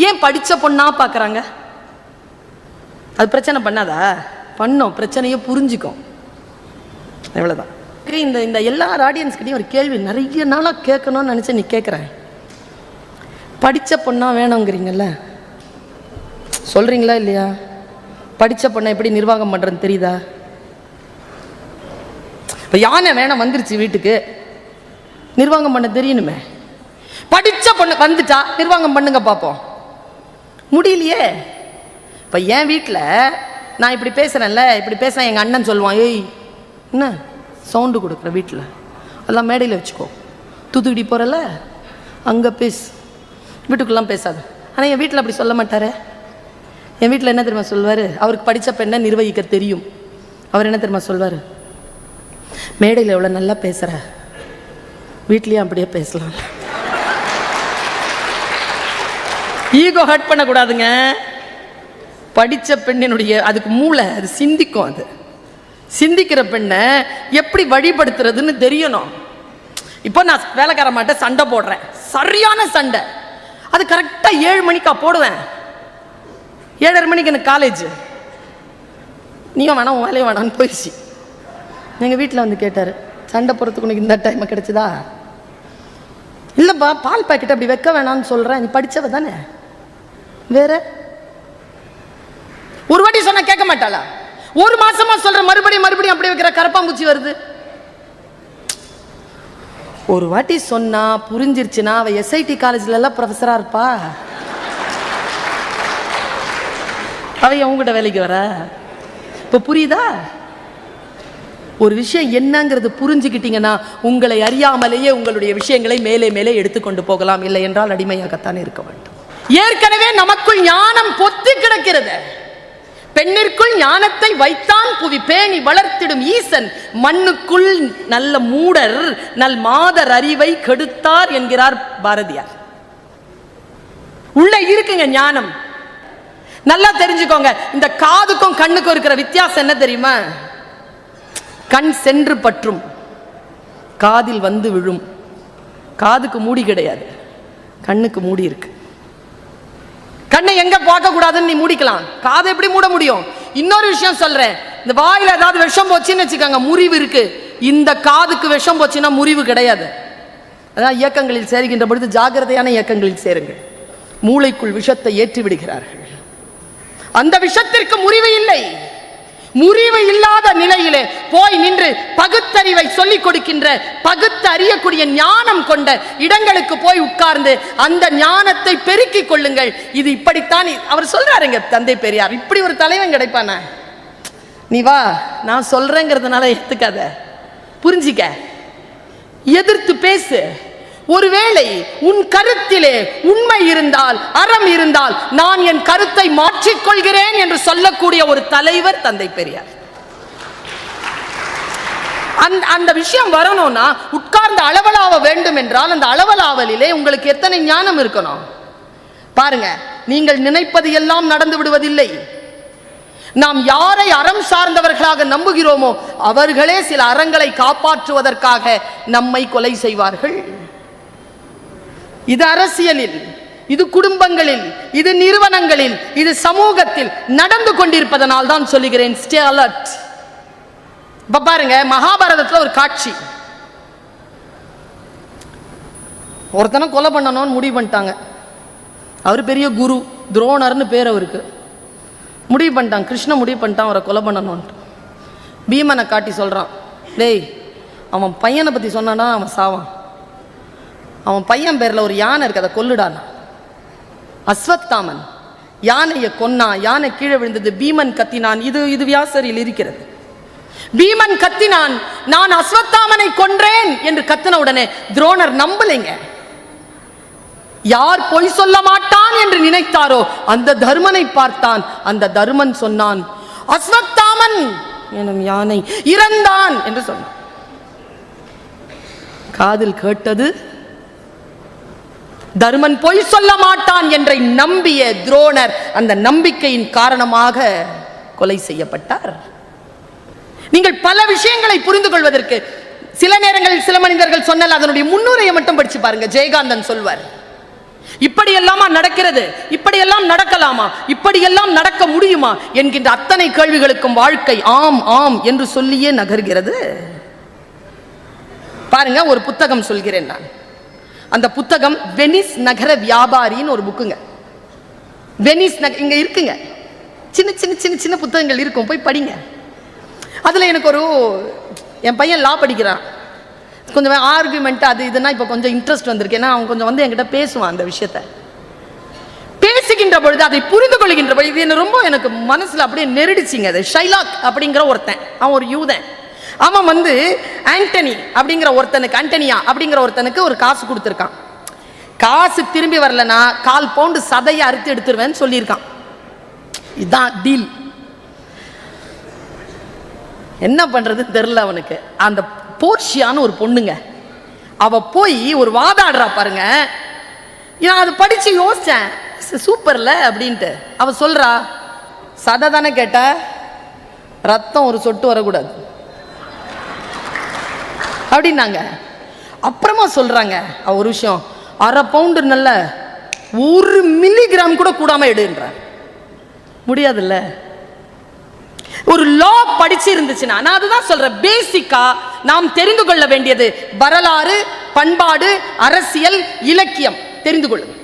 ஏன் படித்த பொண்ணா பார்க்குறாங்க? அது பிரச்சனை பண்ணாதா? பண்ணோம், பிரச்சனையை புரிஞ்சுக்கும், எவ்வளோதான். இந்த இந்த எல்லா ஆடியன்ஸ்கிட்டையும் ஒரு கேள்வி நிறைய நாளாக கேட்கணும்னு நினச்சேன், நீ கேட்குறேன். படித்த பொண்ணா வேணுங்கிறீங்கல்ல, சொல்கிறீங்களா இல்லையா? படித்த பொண்ணை எப்படி நிர்வாகம் பண்ணுறதுன்னு தெரியுதா? இப்போ யானை வேணாம் வந்துருச்சு வீட்டுக்கு, நிர்வாகம் பண்ண தெரியணுமே. படித்த பொண்ணு வந்துட்டா நிர்வாகம் பண்ணுங்க பார்ப்போம், முடியலையே. இப்போ என் வீட்டில் நான் இப்படி பேசுகிறேன்ல, இப்படி பேசுகிறேன், எங்கள் அண்ணன் சொல்லுவான், ஏய் என்ன சவுண்டு கொடுக்குற வீட்டில், அதெல்லாம் மேடையில் வச்சுக்கோ, தூத்துக்குடி போகிறல அங்கே பேசு, வீட்டுக்குள்ளலாம் பேசாது. ஆனால் என் வீட்டில் அப்படி சொல்ல மாட்டார். என் வீட்டில் என்ன தெரியுமா சொல்வார்? அவருக்கு படித்த பெண்ணை நிர்வகிக்க தெரியும். அவர் என்ன தெரியுமா சொல்வார்? மேடையில் எவ்வளோ நல்லா பேசுகிற, வீட்லேயும் அப்படியே பேசலாம். ஈகோ ஹர்ட் பண்ணக்கூடாதுங்க. படித்த பெண்ணினுடைய அதுக்கு மூளை, அது சிந்திக்கும். அது சிந்திக்கிற பெண்ணை எப்படி வழிபடுத்துறதுன்னு தெரியணும். இப்போ நான் வேலைக்கார மாட்டேன் சண்டை போடுறேன், சரியான சண்டை, அது கரெக்டாக 7 மணிக்கா போடுவேன். 7:30 மணிக்கு எனக்கு காலேஜ், நீயும் வேணாம் உன் வேலையும் வேணான்னு போயிடுச்சு. எங்கள் வீட்டில் வந்து கேட்டார், சண்டை போடுறதுக்கு உனக்கு இந்த டைம் கிடைச்சதா? இல்லைப்பா, பால் பாக்கெட் அப்படி வைக்க வேணான்னு சொல்கிறேன், நீ படித்தவ தானே, வேற ஒரு வாட்டி சொன்னா கேட்க மாட்டாளா? ஒரு மாசமா சொல்ற, மறுபடியும் அப்படி வைக்கிற, கரப்பாம்பூச்சி வருது. ஒரு வாட்டி சொன்னா புரிஞ்சிருச்சுன்னா அவ SIT காலேஜ்ல எல்லாம் ப்ரொஃபஸரா இருப்பா. அவ உங்ககிட்ட வேலைக்கு வர. இப்ப புரியுதா? ஒரு விஷயம் என்னங்கிறது புரிஞ்சுக்கிட்டீங்கன்னா உங்களை அறியாமலேயே உங்களுடைய விஷயங்களை மேலே மேலே எடுத்துக்கொண்டு போகலாம். இல்லை என்றால் அடிமையாகத்தான் இருக்க வேண்டும். ஏற்கனவே நமக்குள் ஞானம் பொத்தி கிடக்கிறது. பெண்ணிற்குள் ஞானத்தை வைத்தான் புவி பேணி வளர்த்திடும் ஈசன், மண்ணுக்குள் நல்ல மூடர் நல் மாதர் அறிவை கெடுத்தார் என்கிறார் பாரதியார். உள்ள இருக்குங்க ஞானம், நல்லா தெரிஞ்சுக்கோங்க. இந்த காதுக்கும் கண்ணுக்கும் இருக்கிற வித்தியாசம் என்ன தெரியுமா? கண் சென்று பற்றும், காதில் வந்து விழும். காதுக்கு மூடி கிடையாது, கண்ணுக்கு மூடி இருக்கு. கண்ணை எங்க பார்க்க கூடாதுன்னு நீ மூடிக்கலாம், காதை எப்படி மூட முடியும்? இன்னொரு விஷயம் சொல்றேன், இந்த வாயில ஏதாவது விஷம் போச்சுன்னு வச்சுக்கோங்க, முறிவு இருக்கு. இந்த காதுக்கு விஷம் போச்சுன்னா முறிவு கிடையாது. அதான் இயக்கங்களில் சேருகின்ற பொழுது ஜாகிரதையான இயக்கங்களில் சேருங்க. மூளைக்குள் விஷத்தை ஏற்றி விடுகிறார்கள். அந்த விஷத்திற்கு முறிவு இல்லை. முறிவு இல்லாத நிலையிலே போய் நின்று பகுத்தறிவை சொல்லிக் கொடுக்கின்ற, பகுத்து அறியக்கூடிய ஞானம் கொண்ட இடங்களுக்கு போய் உட்கார்ந்து அந்த ஞானத்தை பெருக்கிக் கொள்ளுங்கள். இது இப்படித்தான் அவர் சொல்றாருங்க தந்தை பெரியார். இப்படி ஒரு தலைவன் கிடைப்பானா? நீ வா, நான் சொல்றேங்கிறதுனால ஏத்துக்காத, புரிஞ்சிக்க, எதிர்த்து பேசு. ஒருவேளை உன் கருத்திலே உண்மை இருந்தால், அறம் இருந்தால், நான் என் கருத்தை மாற்றிக்கொள்கிறேன் என்று சொல்லக்கூடிய ஒரு தலைவர் தந்தை பெரியார். அந்த விஷயம் வரணும்னா உட்கார்ந்து அளவலாவ வேண்டும் என்றால் அந்த அளவலாவலிலே உங்களுக்கு எத்தனை ஞானம் இருக்கணும் பாருங்க. நீங்கள் நினைப்பது எல்லாம் நடந்து விடுவதில்லை. நாம் யாரை அறம் சார்ந்தவர்களாக நம்புகிறோமோ அவர்களே சில அறங்களை காப்பாற்றுவதற்காக நம்மை கொலை செய்வார்கள். இது அரசியலில், இது குடும்பங்களில், இது நிறுவனங்களில், இது சமூகத்தில் நடந்து கொண்டிருப்பதனால் தான் சொல்லுகிறேன், ஸ்டே அலர்ட். இப்ப பாருங்க, மகாபாரதத்துல ஒரு காட்சி, ஒருத்தனை கொலை பண்ணணும்னு முடிவு பண்ணிட்டாங்க. அவர் பெரிய குரு, துரோணர்னு பேர் அவருக்கு. முடிவு பண்ணிட்டான், கிருஷ்ண முடிவு பண்ணிட்டான் அவரை கொலை பண்ணணும்ட்டு. பீமனை காட்டி சொல்றான், டேய் அவன் பையனை பத்தி சொன்னானா அவன் சாவான், அவன் பையன் பேர்ல ஒரு யானை இருக்கு, அதை கொல்லுடான். அஸ்வத்தாமன் யானையை கொன்னான், யானை கீழே விழுந்தது, பீமன் கத்தினான். இது வியாசரில் இருக்கிறது. பீமன் கத்தினான், நான் அஸ்வத்தாமனை கொன்றேன் என்று கத்தின உடனே துரோணர் நம்பலைங்க. யார் பொய் சொல்ல மாட்டான் என்று நினைத்தாரோ அந்த தர்மனை பார்த்தான். அந்த தர்மன் சொன்னான், அஸ்வத்தாமன் எனும் யானை இறந்தான் என்று சொன்னான். காதில் கேட்டது, தர்மன் பொய் சொல்ல மாட்டான் என்றை நம்பிய துரோணர் அந்த நம்பிக்கையின் காரணமாக கொலை செய்யப்பட்டார். நீங்கள் பல விஷயங்களை புரிந்து கொள்வதற்கு சில நேரங்களில் சில மனிதர்கள் சொன்னால் அதனுடைய முன்னுரையை மட்டும் படிச்சு பாருங்க. ஜெயகாந்தன் சொல்வார், இப்படியெல்லாமா நடக்கிறது, இப்படியெல்லாம் நடக்கலாமா, இப்படியெல்லாம் நடக்க முடியுமா என்கின்ற அத்தனை கேள்விகளுக்கும் வாழ்க்கை ஆம் ஆம் என்று சொல்லியே நகர்கிறது. பாருங்க, ஒரு புத்தகம் சொல்கிறேன் நான். அந்த புத்தகம் வெனிஸ் நகர வியாபாரின்னு ஒரு புக்குங்க. வெனிஸ் இங்க இருக்குங்க, சின்ன சின்ன சின்ன சின்ன புத்தகங்கள் இருக்கும், போய் படிங்க. அதுல எனக்கு என் பையன் லா படிக்கிறான், கொஞ்சம் ஆர்குமெண்ட் அது இதுனா இப்போ கொஞ்சம் இன்ட்ரெஸ்ட் வந்திருக்கு. ஏன்னா அவன் கொஞ்சம் என்கிட்ட பேசுவான். அந்த விஷயத்தை பேசுகின்ற பொழுது, அதை புரிந்து கொள்கின்ற பொழுது, இது என்ன ரொம்ப எனக்கு மனசுல அப்படியே நெருடிச்சிங்க. அது ஷைலாக் அப்படிங்கிற ஒருத்தன், அவன் ஒரு யூதன். அவன் ஆண்டனி அப்படிங்கிற ஒருத்தனுக்கு, ஆண்டனியா அப்படிங்கிற ஒருத்தனுக்கு ஒரு காசு கொடுத்துருக்கான். காசு திரும்பி வரலன்னா 1/4 பவுண்டு சதையை அறுத்து எடுத்துருவேன்னு சொல்லியிருக்கான். இதுதான் டீல். என்ன பண்றது தெரியல அவனுக்கு. அந்த போர்ஷியான்னு ஒரு பொண்ணுங்க, அவ போய் ஒரு வாதாடுறா பாருங்க. நான் அதை படிச்சு யோசிச்சேன், சூப்பர்ல அப்படின்ட்டு. அவ சொல்றா, சதை தானே கேட்ட, ரத்தம் ஒரு சொட்டு வரக்கூடாது அப்படின்னாங்க. அப்புறமா சொல்றாங்க அவ ஒரு விஷயம், 1/2 பவுண்டு நல்ல 1 மில்லிகிராம் கூட கூடாம எடுன்ற முடியாதுல்ல. ஒரு லா படிச்சு இருந்துச்சுன்னா, நான் அதுதான் சொல்றேன், பேசிக்கா நாம் தெரிந்து கொள்ள வேண்டியது வரலாறு, பண்பாடு, அரசியல், இலக்கியம் தெரிந்து கொள்ளுங்க.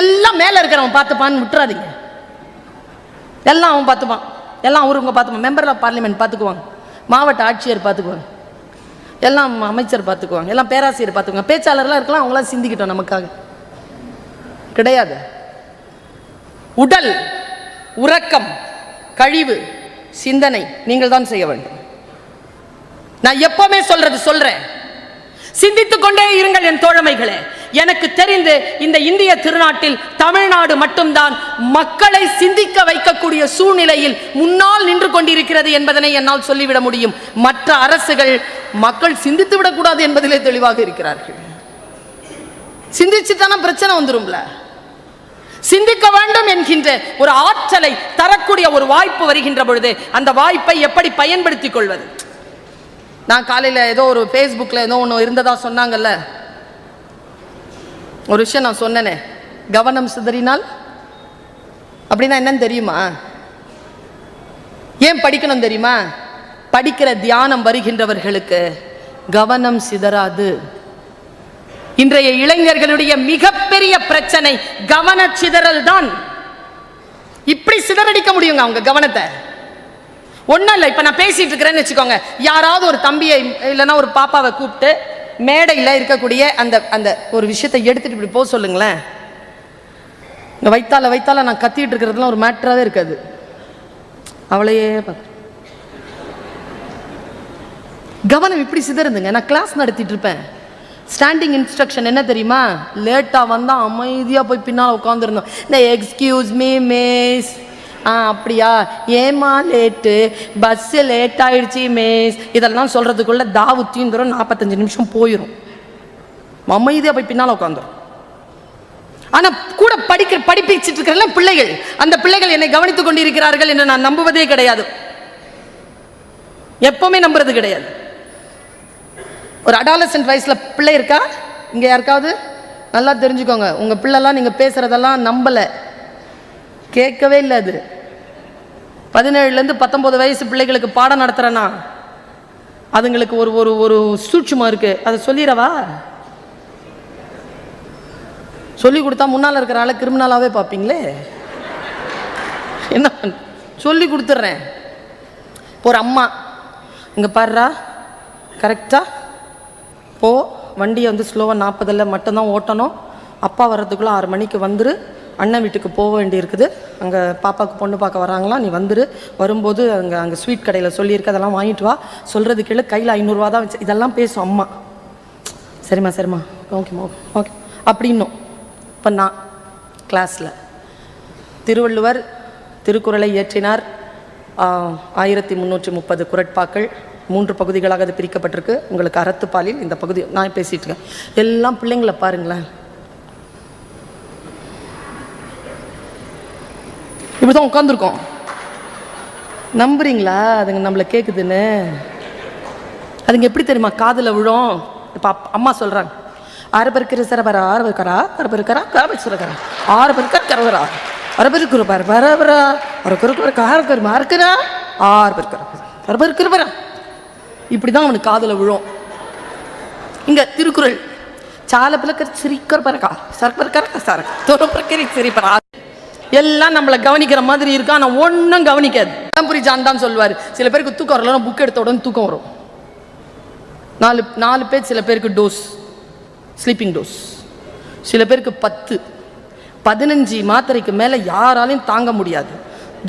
எல்லாம் மேல இருக்கிறவன் பார்த்துப்பான்னு விட்டுறாதீங்க. எல்லாம் அவன் பார்த்துப்பான், எல்லாம் அவருங்க பார்த்துப்பான். மெம்பர் ஆஃப் பார்லிமெண்ட் பார்த்துக்குவாங்க, மாவட்ட ஆட்சியர் பார்த்துக்குவாங்க, எல்லாம் அமைச்சர் பார்த்துக்குவாங்க, எல்லாம் பேராசிரியர் பார்த்துக்குவாங்க, பேச்சாளர்லாம் இருக்கலாம், அவங்களாம் சிந்திக்கிட்டோம், நமக்காக கிடையாது. உடல், உறக்கம், கழிவு, சிந்தனை நீங்கள் தான் செய்ய வேண்டும். நான் எப்பவுமே சொல்றேன், சிந்தித்துக் கொண்டே இருங்கள் என் தோழமைகளே. எனக்கு தெரிந்து இந்த இந்திய திருநாட்டில் தமிழ்நாடு மட்டும்தான் மக்களை சிந்திக்க வைக்கக்கூடிய சூழ்நிலையில் முன்னால் நின்று கொண்டிருக்கிறது என்பதனை என்னால் சொல்லிவிட முடியும். மற்ற அரசுகள் மக்கள் சிந்தித்து விடக்கூடாது என்பதிலே தெளிவாக இருக்கிறார்கள். சிந்திச்சுட்டானா பிரச்சனை வந்துரும்ல. சிந்திக்க வேண்டும் என்கின்ற ஒரு ஆற்றலை தரக்கூடிய ஒரு வாய்ப்பு வருகின்ற பொழுது அந்த வாய்ப்பை எப்படி பயன்படுத்திக் கொள்வது? நான் காலையில் ஏதோ ஒரு ஃபேஸ்புக்கில் ஏதோ ஒன்று இருந்ததா சொன்னாங்கல்ல, ஒரு விஷயம் நான் சொன்னேனே, கவனம் சிதறினால் அப்படின்னா என்னன்னு தெரியுமா? ஏன் படிக்கணும் தெரியுமா? படிக்கிற தியானம் வருகின்றவர்களுக்கு கவனம் சிதறாது. இன்றைய இளைஞர்களுடைய மிகப்பெரிய பிரச்சனை கவன சிதறல் தான். இப்படி சிதறடிக்க முடியுங்க அவங்க கவனத்தை. ஒன்றும் இல்லை, இப்போ நான் பேசிட்டு இருக்கிறேன்னு வச்சுக்கோங்க, யாராவது ஒரு தம்பியை இல்லைன்னா ஒரு பாப்பாவை கூப்பிட்டு மேடையில் இருக்கக்கூடிய அந்த அந்த ஒரு விஷயத்தை எடுத்துட்டு இப்படி போக சொல்லுங்களேன். இங்கே வைத்தால நான் கத்திட்டு இருக்கிறதுலாம் ஒரு மேட்டராகவே இருக்காது. அவளையே பார்த்து கவனம் இப்படி சிதறுதுங்க. நான் கிளாஸ் நடத்திட்டு இருப்பேன், ஸ்டாண்டிங் இன்ஸ்ட்ரக்ஷன் என்ன தெரியுமா? லேட்டாக வந்தால் அமைதியாக போய் பின்னால் உட்காந்துருந்தோம். இந்த எக்ஸ்கியூஸ் மீ மிஸ், அப்படியா, ஏமா லேட்டு, பஸ்ஸு லேட் ஆயிடுச்சு மிஸ், இதெல்லாம் சொல்கிறதுக்குள்ள தாவுத்தியும் தூரம் 45 நிமிஷம் போயிடும். அமைதியாக போய் பின்னால் உட்காந்துரும். ஆனால் கூட படிப்பிச்சுட்டு இருக்கிற பிள்ளைகள், அந்த பிள்ளைகள் என்னை கவனித்துக் கொண்டிருக்கிறார்கள் என்று நான் நம்புவதே கிடையாது, எப்பவுமே நம்புறது கிடையாது. ஒரு அடாலசன்ட் வயசுல பிள்ளை இருக்கா இங்க யாருக்காவது? நல்லா தெரிஞ்சுக்கோங்க, உங்க பிள்ளைலாம் நீங்க பேசுறதெல்லாம் நம்பல, கேட்கவே இல்லை. அது 17லேருந்து 19 வயசு பிள்ளைகளுக்கு பாடம் நடத்துறேன்னா அதுங்களுக்கு ஒரு ஒரு ஒரு சூட்சுமம் இருக்கு. அதை சொல்லிடவா? சொல்லி கொடுத்தா முன்னால் இருக்கிற ஆளை கிரிமினலாவே பார்ப்பீங்களே. என்ன சொல்லி கொடுத்துட்றேன். ஒரு அம்மா, இங்க பாருடா, கரெக்டா போ, வண்டியை ஸ்லோவாக 40ல் மட்டும்தான் ஓட்டணும், அப்பா வர்றதுக்குள்ளே 6 மணிக்கு வந்துரு, அண்ணன் வீட்டுக்கு போக வேண்டியிருக்குது, அங்கே பாப்பாவுக்கு பொண்ணு பார்க்க வராங்களாம், நீ வந்துரு, வரும்போது அங்கே ஸ்வீட் கடையில் சொல்லியிருக்கு, அதெல்லாம் வாங்கிட்டு வா, சொல்கிறது கீழே, கையில் 500 ரூபா தான் வச்சு, இதெல்லாம் பேசும் அம்மா. சரிம்மா சரிம்மா, ஓகேம்மா ஓகே அப்படின்னும். இப்போ நான் கிளாஸில் திருவள்ளுவர் திருக்குறளை இயற்றினார். 1330 குறட்பாக்கள், 3 பகுதிகளாக அது பிரிக்கப்பட்டிருக்கு. உங்களுக்கு அறத்துப்பாலில் இந்த பகுதி நான் பேசிட்டு இருக்கேன். எல்லாம் பிள்ளைங்களை பாருங்களேன், இப்படிதான் உட்காந்துருக்கோம். நம்புறீங்களா அதுங்க நம்மளை கேட்குதுன்னு? அதுங்க எப்படி தெரியுமா காதில் விழும்? இப்போ அம்மா சொல்கிறாங்க, ஆறு பெருக்கிற சரபர ஆறு பெருக்கரா கர பெருக்கரா கரபரா ஆறு பெருக்கர் கரவரா அரபெருக்குற பாரு பரபரா ஒரு குறுக்கு காரக்கரு மார்க்கிறா ஆறு பெருக்கிற பரபருக்கிறபரா. இப்படிதான் அவனுக்கு காதல விழும். இங்க திருக்குறள் சால பிளக்கர் சிரிக்கர் பரக்கா சர்பர்கரக்கா சரக்கா தொரப்பரக்கரி சிரிப்பரா. எல்லாம் நம்மளை கவனிக்கிற மாதிரி இருக்கா, ஆனால் ஒன்றும் கவனிக்காது. புரிஞ்சான் தான் சொல்லுவார். சில பேருக்கு தூக்கம் வரலாம், புக் எடுத்த உடனே தூக்கம் வரும். 4 பேர், சில பேருக்கு டோஸ் ஸ்லீப்பிங் டோஸ், சில பேருக்கு 10-15 மாத்திரைக்கு மேலே யாராலையும் தாங்க முடியாது,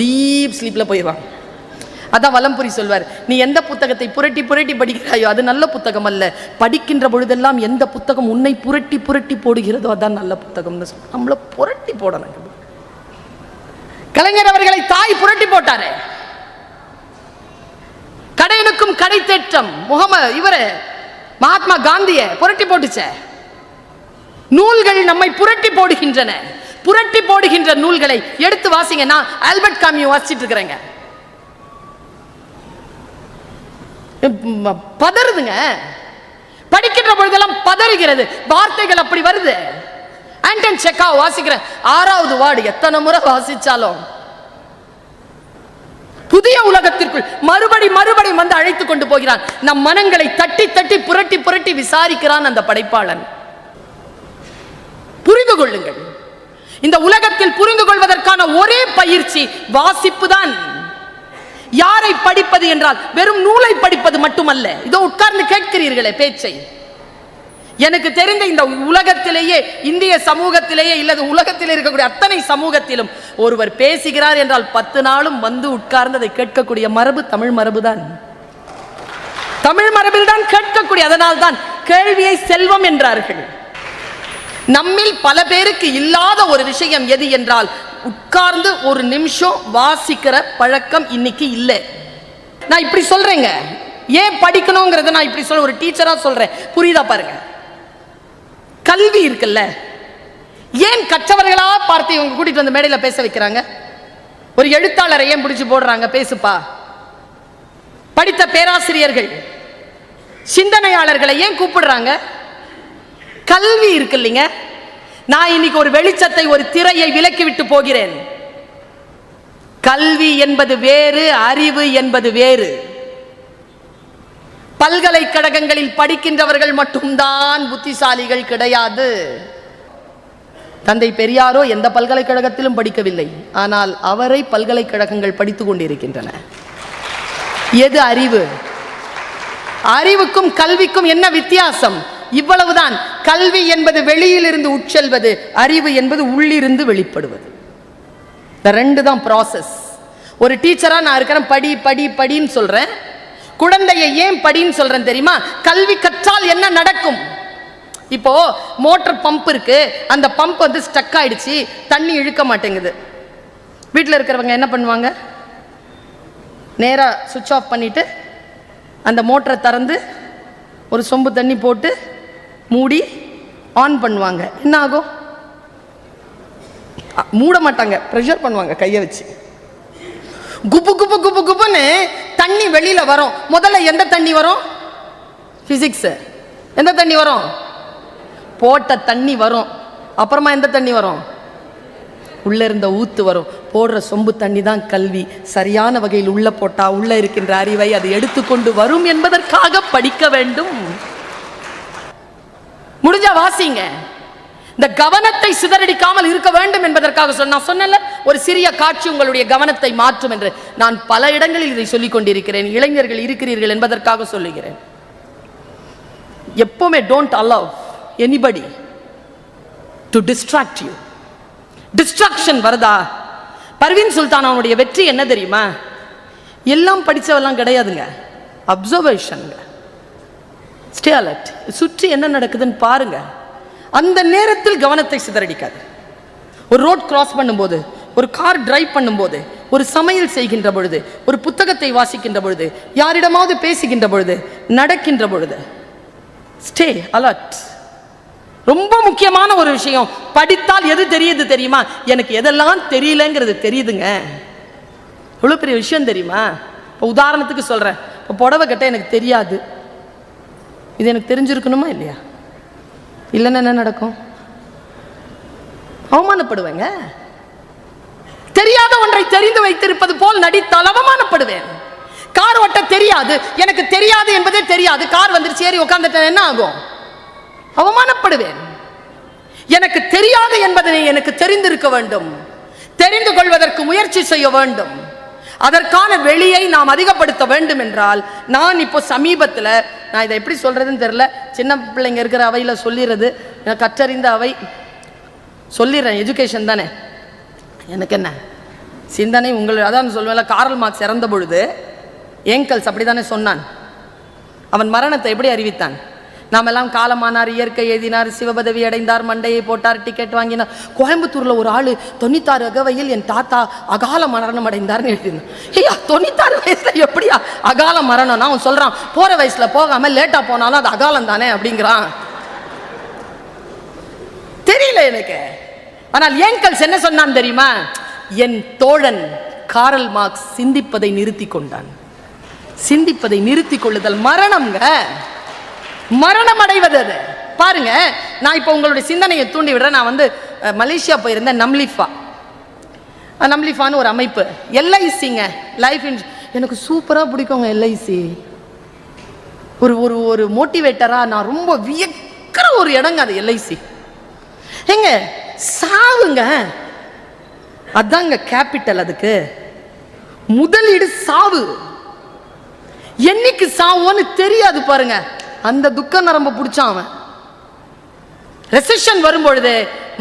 டீப் ஸ்லீப்பில் போயிடுவாங்க. அதான் வலம்புரி சொல்வார், நீ எந்த புத்தகத்தை புரட்டி புரட்டி படிக்கிறாயோ அது நல்ல புத்தகம் அல்ல, படிக்கின்ற பொழுதெல்லாம் எந்த புத்தகம் உன்னை புரட்டி புரட்டி போடுகிறதோ அதான் நல்ல புத்தகம்னு சொல்ல. நம்மளை புரட்டி போடணும். கலைஞர் அவர்களை தாய் புரட்டி போட்டாரு. கடையனுக்கும் கடை தேற்றம் மகாத்மா காந்திய புரட்டி போட்டுச்ச. நூல்கள் நம்மை புரட்டி போடுகின்றன. புரட்டி போடுகின்ற நூல்களை எடுத்து வாசிங்க. நான் ஆல்பர்ட் காமியூ வாசிச்சிட்டு இருக்கிறேங்க. பதறுதுங்க, படிக்கின்ற பொழுதெல்லாம் பதறுகிறது, வார்த்தைகள் அப்படி வருது. ஆண்டன் செக்காவ் வாசிக்கிறேன், 6வது வார்டு எத்தனை முறை வாசிச்சாலும் புதிய உலகத்திற்குள் மறுபடி வந்து அழைத்துக் கொண்டு போகிறான். நம் மனங்களை தட்டி தட்டி புரட்டி புரட்டி விசாரிக்கிறான் அந்த படைப்பாளன். புரிந்து கொள்ளுங்கள், இந்த உலகத்தில் புரிந்து கொள்வதற்கான ஒரே பயிற்சி வாசிப்பு தான். யாரை படிப்பது என்றால் வெறும் நூலை படிப்பது மட்டுமல்ல. இதோ உட்கார்ந்து கேட்கிறீர்களே பேச்சை. எனக்கு தெரிந்த இந்த உலகத்திலேயே, இந்திய சமூகத்திலேயே இல்லது உலகத்தில் இருக்கக்கூடிய அத்தனை சமூகத்திலும் ஒருவர் பேசுகிறார் என்றால் 10 நாளும் வந்து உட்கார்ந்து அதை கேட்கக்கூடிய மரபு தமிழ் மரபுதான். தமிழ் மரபில் தான் கேட்கக்கூடிய. அதனால் தான் கேள்வியை செல்வம் என்றார்கள். நம்மில் பல பேருக்கு இல்லாத ஒரு விஷயம் எது என்றால் உட்கார்ந்து ஒரு நிமிஷம் வாசிக்கிற பழக்கம் இன்னைக்கு இல்லை. நான் இப்படி சொல்றேங்க, ஏன் படிக்கணுங்கிறத நான் இப்படி சொல்ல ஒரு டீச்சரா சொல்றேன், புரியுதா பாருங்க. கல்வி இருக்குல்ல, ஏன் கற்றவர்களா பார்த்து இவங்க கூட்டிட்டு வந்து மேடையில பேச வைக்கிறாங்க? ஒரு எழுத்தாளரை ஏன் பிடிச்சு போடுறாங்க, பேசுப்பா. படித்த பேராசிரியர்கள், சிந்தனையாளர்களை ஏன் கூப்பிடுறாங்க? கல்வி இருக்கு இல்லைங்க. நான் இன்னைக்கு ஒரு வெளிச்சத்தை, ஒரு திரையை விலக்கி விட்டு போகிறேன். கல்வி என்பது வேறு, அறிவு என்பது வேறு. பல்கலைக்கழகங்களில் படிக்கின்றவர்கள் மட்டும்தான் புத்திசாலிகள் கிடையாது. தந்தை பெரியாரோ எந்த பல்கலைக்கழகத்திலும் படிக்கவில்லை, ஆனால் அவரை பல்கலைக்கழகங்கள் படித்துக் கொண்டிருக்கின்றன. எது அறிவு? அறிவுக்கும் கல்விக்கும் என்ன வித்தியாசம்? இவ்வளவுதான். கல்வி என்பது வெளியிலிருந்து உட்செல்வது, அறிவு என்பது உள்ளிருந்து வெளிப்படுவது. இந்த 2 தான் ப்ராசஸ். ஒரு டீச்சரா நான் இருக்கிறேன், படி படி படின்னு சொல்றேன். குழந்தையை ஏன் படின்னு சொல்றேன் தெரியுமா? கல்வி கற்றால் என்ன நடக்கும்? இப்போ மோட்டர் பம்ப் இருக்கு, அந்த பம்ப் வந்து ஸ்டக் ஆயிடுச்சு, தண்ணி இழுக்க மாட்டேங்குது. வீட்டில் இருக்கிறவங்க என்ன பண்ணுவாங்க? நேரா சுவிட்ச் ஆஃப் பண்ணிட்டு அந்த மோட்டரை திறந்து ஒரு சொம்பு தண்ணி போட்டு மூடி ஆன் பண்ணுவாங்க. என்ன ஆகும்? மூட மாட்டாங்க, ப்ரெஷர் பண்ணுவாங்க கையை வச்சு. குப்பு குப்பு குப்பு குப்புன்னு தண்ணி வெளியில வரும். முதல்ல எந்த தண்ணி வரும்? பிசிக்ஸ். எந்த தண்ணி வரும்? போட்ட தண்ணி வரும். அப்புறமா எந்த தண்ணி வரும்? உள்ள இருந்த ஊத்து வரும். போடுற சொம்பு தண்ணி தான் கல்வி. சரியான வகையில் உள்ள போட்டா உள்ள இருக்கின்ற அறிவை அது எடுத்துக்கொண்டு வரும் என்பதற்காக படிக்க வேண்டும். முடிஞ்சா வாசிங்க. இந்த கவனத்தை சிதறடிக்காமல் இருக்க வேண்டும் என்பதற்காக சொன்னேன்ல, ஒரு சிறிய காட்சி உங்களுடைய கவனத்தை மாற்றும் என்று. நான் பல இடங்களில் இதை சொல்லிக் கொண்டிருக்கிறேன். இளைஞர்கள் இருக்கிறீர்கள் என்பதற்காக சொல்லுகிறேன். எப்பவுமே don't allow anybody to distract you. Distraction வருதா? பர்வீன் சுல்தான் அவனுடைய வெற்றி என்ன தெரியுமா? எல்லாம் படிச்சவெல்லாம் கிடையாதுங்க, அப்சர்வேஷன். Stay alert. சுற்றி என்ன நடக்குதுன்னு பாருங்க. அந்த நேரத்தில் கவனத்தை சிதறடிக்காது. ஒரு ரோட் கிராஸ் பண்ணும்போது, ஒரு கார் டிரைவ் பண்ணும்போது, ஒரு சமையல் செய்கின்ற பொழுது, ஒரு புத்தகத்தை வாசிக்கின்ற பொழுது, யாரிடமாவது பேசுகின்ற பொழுது, நடக்கின்ற பொழுது ஸ்டே அலர்ட். ரொம்ப முக்கியமான ஒரு விஷயம். படித்தால் எது தெரியுது தெரியுமா? எனக்கு எதெல்லாம் தெரியலங்கிறது தெரியுதுங்க. எவ்வளோ பெரிய விஷயம் தெரியுமா? இப்போ உதாரணத்துக்கு சொல்கிறேன், இப்போ புடவை கட்ட எனக்கு தெரியாது, இது எனக்கு தெரிஞ்சிருக்கணுமா இல்லையா? இல்லைன்னா என்ன நடக்கும்? அவமானப்படுவேங்க. தெரியாத ஒன்றை தெரிந்து வைத்திருப்பது போல் நடித்தால் அவமானப்படுவேன். கார் ஓட்ட தெரியாது, எனக்கு தெரியாது என்பதே தெரியாது, கார் வந்துருச்சு ஏறி உட்கார்ந்துட்டேன், என்ன ஆகும்? அவமானப்படுவேன். எனக்கு தெரியாது என்பதை எனக்கு தெரிந்திருக்க வேண்டும், தெரிந்து கொள்வதற்கு முயற்சி செய்ய வேண்டும். அதற்கான வெளியை நாம் அதிகப்படுத்த வேண்டும் என்றால், நான் இப்போ சமீபத்தில், நான் இதை எப்படி சொல்றதுன்னு தெரியல, சின்ன பிள்ளைங்க இருக்கிற அவையில் சொல்லிடுறது, கற்றறிந்த அவை சொல்லிடுறேன், எஜுகேஷன் தானே, எனக்கு என்ன சிந்தனை உங்கள். அதான் சொல்லுவேன், காரல் மார்க்ஸ் இறந்த பொழுது ஏங்கல்ஸ் அப்படித்தானே சொன்னான். அவன் மரணத்தை எப்படி அறிவித்தான்? நாம் எல்லாம் காலமானார், இயற்கை எழுதினார், சிவபதவி அடைந்தார், மண்டையை போட்டார், டிக்கெட் வாங்கினார். கோயம்புத்தூர்ல ஒரு ஆளு 96 அகவையில் என் தாத்தா அகால மரணம் அடைந்தார்னு எழுதினான். ஐயா, 96 வயசுல எப்படியா அகால மரணம்னா? அவன் சொல்றான், போற வயசுல போகாம லேட்டா போனாலும் அது அகாலம் தானே அப்படிங்கிறான். தெரியல எனக்கு. ஆனால் ஏங்கல்ஸ் என்ன சொன்னான் தெரியுமா? என் தோழன் காரல் மார்க்ஸ் சிந்திப்பதை நிறுத்தி கொண்டான். சிந்திப்பதை நிறுத்தி கொள்ளுதல் மரணம்ங்க, மரணம் அடைவது. அது பாருங்க, நான் இப்போ உங்களுடைய சிந்தனையை தூண்டி விடுறேன். நான் வந்து மலேசியா போயிருந்தேன். நம்லிஃபான்னு ஒரு அமைப்பு, எல்ஐசிங்க, லைஃப் எனக்கு சூப்பராக பிடிக்குங்க. எல்ஐசி ஒரு ஒரு ஒரு மோட்டிவேட்டராக நான் ரொம்ப வியக்கிற ஒரு இடங்க அது எல்ஐசி. எங்க சாவுங்க, அதாங்க கேபிட்டல். அதுக்கு முதலீடு சாவு. என்னைக்கு சாவோன்னு தெரியாது பாருங்க. அந்த துக்க நரம்ப பிடிச்சான் அவன். ரெசெஷன் வரும்பொழுது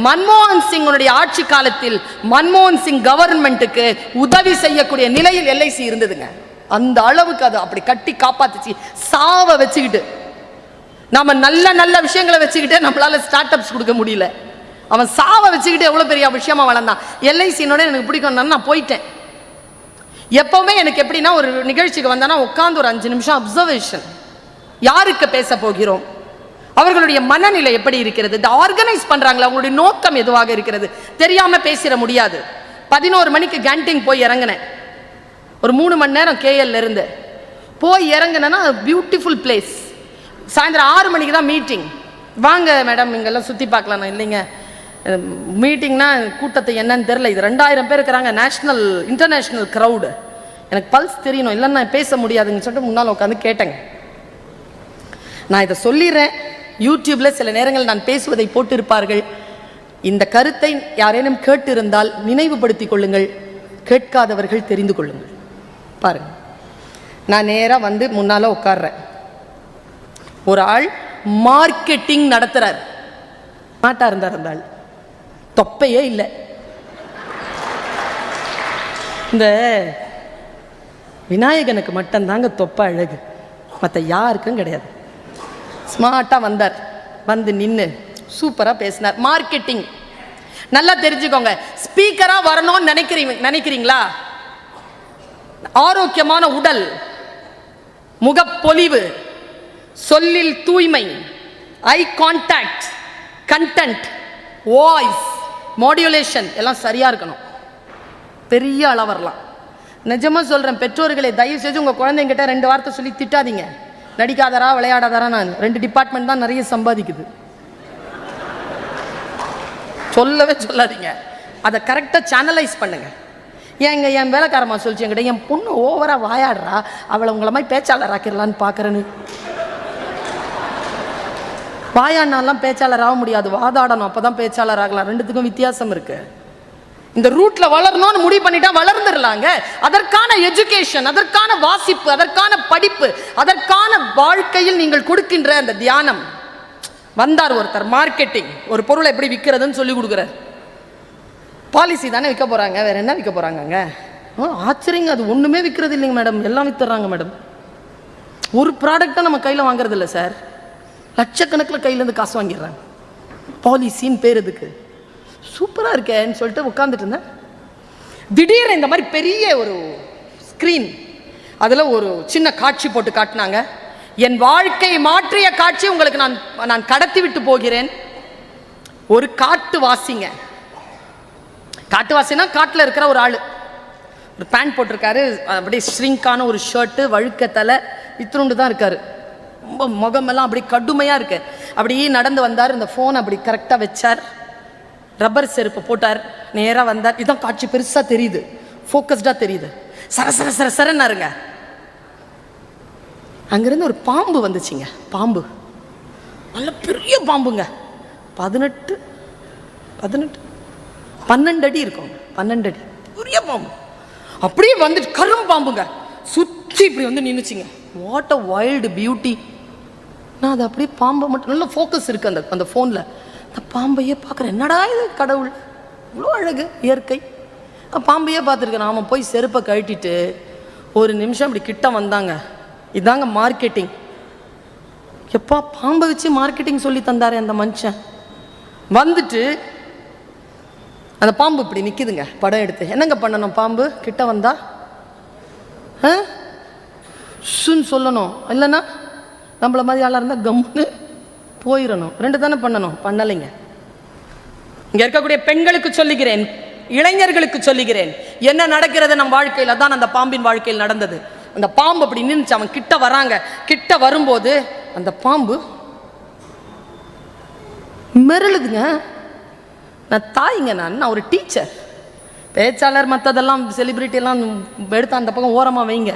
மன்மோகன் சிங் ஆட்சி காலத்தில் மன்மோகன் சிங் கவர்மெண்ட்டுக்கு உதவி செய்யக்கூடிய நிலையில் எல்ஐசி இருந்ததுங்க. அந்த அளவுக்கு அது அப்படி கட்டி காப்பாத்துச்சு. சாவ வச்சுக்கிட்டு நாம நல்ல நல்ல விஷயங்களை வச்சுக்கிட்டே நம்மளால ஸ்டார்ட் அப்ஸ் கொடுக்க முடியல. அவன் சாவ வச்சுக்கிட்டு எவ்வளவு பெரிய விஷயமா வளர்ந்தான். எல்ஐசினோட எனக்கு பிடிக்கும், நான் போயிட்டேன். எப்பவுமே எனக்கு எப்படின்னா, ஒரு நிகழ்ச்சிக்கு வந்தானா உட்காந்து ஒரு 5 நிமிஷம் அப்சர்வேஷன். யாருக்கு பேச போகிறோம், அவர்களுடைய மனநிலை எப்படி இருக்கிறது, ஆர்கனைஸ் பண்றாங்களா, அவங்களுடைய நோக்கம் எதுவாக இருக்கிறது, தெரியாம பேசிட முடியாது. 11 மணிக்கு கேண்டிங் போய் இறங்கினேன். ஒரு 3 மணி நேரம் கேஎல் இருந்து போய் இறங்கினேன்னா பியூட்டிஃபுல் பிளேஸ். சாயந்தரம் 6 மணிக்கு தான் மீட்டிங். வாங்க மேடம் இங்கெல்லாம் சுற்றி பார்க்கலாம். இல்லைங்க, மீட்டிங்னா கூட்டத்தை என்னன்னு தெரியல. இது 2000 பேர் இருக்கிறாங்க, நேஷ்னல் இன்டர்நேஷ்னல் க்ரௌடு. எனக்கு பல்ஸ் தெரியணும், இல்லைன்னா பேச முடியாதுன்னு சொல்லிட்டு முன்னால் உட்காந்து கேட்டேங்க. நான் இதை சொல்லிடுறேன், யூடியூப்ல சில நேரங்கள் நான் பேசுவதை போட்டிருப்பார்கள். இந்த கருத்தை யாரேனும் கேட்டிருந்தால் நினைவுபடுத்திக் கொள்ளுங்கள், கேட்காதவர்கள் தெரிந்து கொள்ளுங்கள். பாருங்க, நான் நேராக வந்து முன்னால் உட்கார்றேன். ஒரு ஆள் மார்க்கெட்டிங் நடத்துறார். மாட்டா இருந்தார் அந்த ஆள், தொப்பையே இல்லை. இந்த விநாயகனுக்கு மட்டும்தாங்க தொப்பை அழகு, மற்ற யாருக்கும் கிடையாது. ஸ்மார்ட்டாக வந்தார், வந்து நின்று சூப்பராக பேசினார். மார்க்கெட்டிங் நல்லா தெரிஞ்சுக்கோங்க. ஸ்பீக்கராக வரணும்னு நினைக்கிறீங்களா? ஆரோக்கியமான உடல், முகப்பொலிவு, சொல்லில் தூய்மை, eye contact, content, voice modulation எல்லாம் சரியா இருக்கணும். பெரிய அளவரலாம். நிஜமா சொல்றேன், பெற்றோர்களை தயவு செய்து உங்க குழந்தைங்கிட்ட 2 வார்த்தை சொல்லி திட்டாதீங்க. நடிக்காதரா விளையாடாதாரா, நான் 2 டிபார்ட்மெண்ட் தான் நிறைய சம்பாதிக்குது, சொல்லவே சொல்லாதீங்க. அதை கரெக்டாக சேனலைஸ் பண்ணுங்க. ஏங்க என் வேலைக்காரமா சொல்லிச்சு என்கிட்ட, என் பொண்ணு ஓவரா வாயாடுறா, அவளை உங்களை மாதிரி பேச்சாளர் ஆக்கிடலான்னு பார்க்குறேன்னு. வாயாடினாலாம் பேச்சாளர் ஆக முடியாது, வாதாடணும், அப்போதான் பேச்சாளர் ஆகலாம். 2த்துக்கும் வித்தியாசம் இருக்கு. இந்த ரூட்ல வளரணும்னு முடிவு பண்ணிட்டா வளர்ந்துடலாங்க. அதற்கான எஜுகேஷன், அதற்கான வாசிப்பு, அதற்கான படிப்பு, அதற்கான வாழ்க்கையில் நீங்கள் கொடுக்கின்ற அந்த தியானம். வந்தார் ஒருத்தர், மார்க்கெட்டிங், ஒரு பொருளை எப்படி விற்கிறதுன்னு சொல்லி கொடுக்குறார். பாலிசி தானே விற்க போறாங்க, வேற என்ன விற்க போறாங்க? ஆச்சரியங்க, அது ஒண்ணுமே விற்கிறது இல்லைங்க மேடம், எல்லாம் வித்துறாங்க மேடம். ஒரு ப்ராடக்டை நம்ம கையில் வாங்குறது இல்லை சார், லட்சக்கணக்கில் கையிலேருந்து காசு வாங்கிடுறாங்க. பாலிசின்னு பேர் இதுக்கு. சூப்பராக இருக்கேன்னு சொல்லிட்டு உட்காந்துட்டு இருந்தேன். திடீர்னு இந்த மாதிரி பெரிய ஒரு ஸ்க்ரீன், அதில் ஒரு சின்ன காட்சி போட்டு காட்டினாங்க. என் வாழ்க்கை மாற்றிய காட்சி உங்களுக்கு நான் கடத்தி விட்டு போகிறேன். ஒரு காட்டுவாசிங்க, காட்டுவாசினா காட்டில் இருக்கிற ஒரு ஆள், ஒரு பேண்ட் போட்டிருக்காரு, அப்படியே ஸ்ட்ரிங்கான ஒரு ஷர்ட்டு, வழுக்க தலை, இத்தினுண்டு தான் இருக்காரு. ரொம்ப முகமெல்லாம் அப்படி கடுமையாக இருக்கு. அப்படி நடந்து வந்தார். இந்த ஃபோன் அப்படி கரெக்டாக வச்சார், ரப்பர் செருப்பு போட்டார், நேராக வந்தார். இதுதான் காட்சி, பெருசாக தெரியுது, ஃபோக்கஸ்டாக தெரியுது. சர சர சர சரன்னாருங்க. அங்கிருந்து ஒரு பாம்பு வந்துச்சுங்க. பாம்பு நல்ல பெரிய பாம்புங்க. 12 அடி இருக்கும், 12 அடி பெரிய பாம்பு. அப்படியே வந்துட்டு கரும் பாம்புங்க, சுற்றி இப்படி வந்து நின்றுச்சிங்க. What a wild beauty. நான் அதை அப்படியே பாம்பை மட்டும் நல்ல ஃபோக்கஸ் இருக்கு அந்த ஃபோனில். அந்த பாம்பையே பார்க்குறேன், என்னடா இது கடவுள், இவ்வளோ அழகு இயற்கை. பாம்பையே பார்த்துருக்கேன். நாம போய் செருப்பை கழட்டிட்டு ஒரு நிமிஷம் அப்படி கிட்ட வந்தாங்க. இதாங்க மார்க்கெட்டிங். எப்பா பாம்பை வச்சு மார்க்கெட்டிங் சொல்லி தந்தாரு அந்த மனுஷன். வந்துட்டு அந்த பாம்பு இப்படி நிற்கிதுங்க, படம் எடுத்து. என்னங்க பண்ணணும்? பாம்பு கிட்ட வந்தா சுன்னு சொல்லணும், இல்லைன்னா நம்மள மாதிரி ஆளாக இருந்தால் கம்முன்னு போயிடணும். 2 தானே பண்ணணும், பண்ணலைங்க. இங்கே இருக்கக்கூடிய பெண்களுக்கு சொல்லுகிறேன், இளைஞர்களுக்கு சொல்லுகிறேன், என்ன நடக்கிறது நம் வாழ்க்கையில் அதான் அந்த பாம்பின் வாழ்க்கையில் நடந்தது. அந்த பாம்பு அப்படி நின்றுச்சு. அவன் கிட்ட வராங்க. கிட்ட வரும்போது அந்த பாம்பு மிரளுதுங்க. நான் தாய்ங்க, நான் ஒரு டீச்சர், பேச்சாளர், மற்றதெல்லாம் செலிபிரிட்டி எல்லாம் எடுத்து அந்த பக்கம் ஓரமாக வைங்க.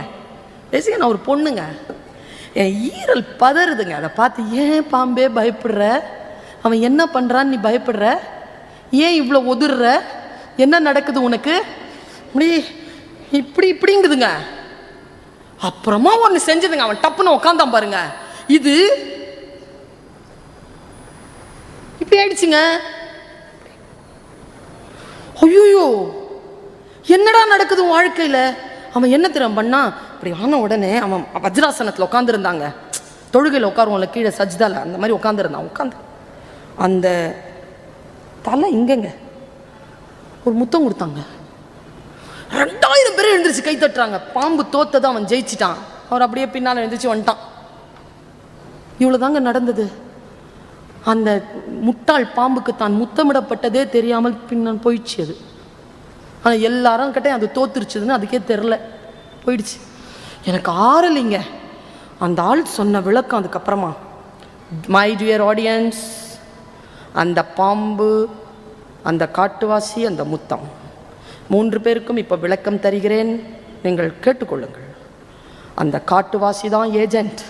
பேசிக்க, நான் ஒரு பொண்ணுங்க. என் ஈரல் பதறுதுங்க அதை பார்த்து. ஏன் பாம்பே பயப்படுற? அவன் என்ன பண்ணுறான்னு நீ பயப்படுற? ஏன் இவ்வளோ ஒதுடுற? என்ன நடக்குது உனக்கு? இப்படி இப்படிங்குதுங்க. அப்புறமா ஒன்று செஞ்சதுங்க. அவன் டப்புன்னு உட்காந்தான் பாருங்க. இது இப்படி ஆயிடுச்சுங்க. ஐயோ, என்னடா நடக்குது வாழ்க்கையில்? அவன் என்ன திறம் பண்ணா, அப்படி ஆன உடனே அவன் வஜ்ராசனத்தில் உட்காந்துருந்தாங்க. தொழுகையில் உட்காருவோம்ல கீழே சஜ்தால, அந்த மாதிரி உட்காந்துருந்தான். உட்காந்து அந்த தலை இங்கங்க ஒரு முத்தம் கொடுத்தாங்க. 2000 பேர் எழுந்திரிச்சு கை தட்டுறாங்க. பாம்பு தோத்ததான், அவன் ஜெயிச்சிட்டான். அவர் அப்படியே பின்னால் எழுந்திரிச்சு வந்துட்டான். இவ்வளோதாங்க நடந்தது. அந்த முட்டாள் பாம்புக்கு தான் முத்தமிடப்பட்டதே தெரியாமல் பின்னால் போயிடுச்சு அது. ஆனால் எல்லாரும் கிட்டே அது தோத்துருச்சுதுன்னு அதுக்கே தெரில, போயிடுச்சு. எனக்கு ஆறலைங்க அந்த ஆள் சொன்ன விளக்கம். அதுக்கப்புறமா, மை டியர் ஆடியன்ஸ், அந்த பாம்பு, அந்த காட்டுவாசி, அந்த முத்தம், 3 பேருக்கும் இப்போ விளக்கம் தருகிறேன், நீங்கள் கேட்டுக்கொள்ளுங்கள். அந்த காட்டுவாசி தான் ஏஜென்ட்,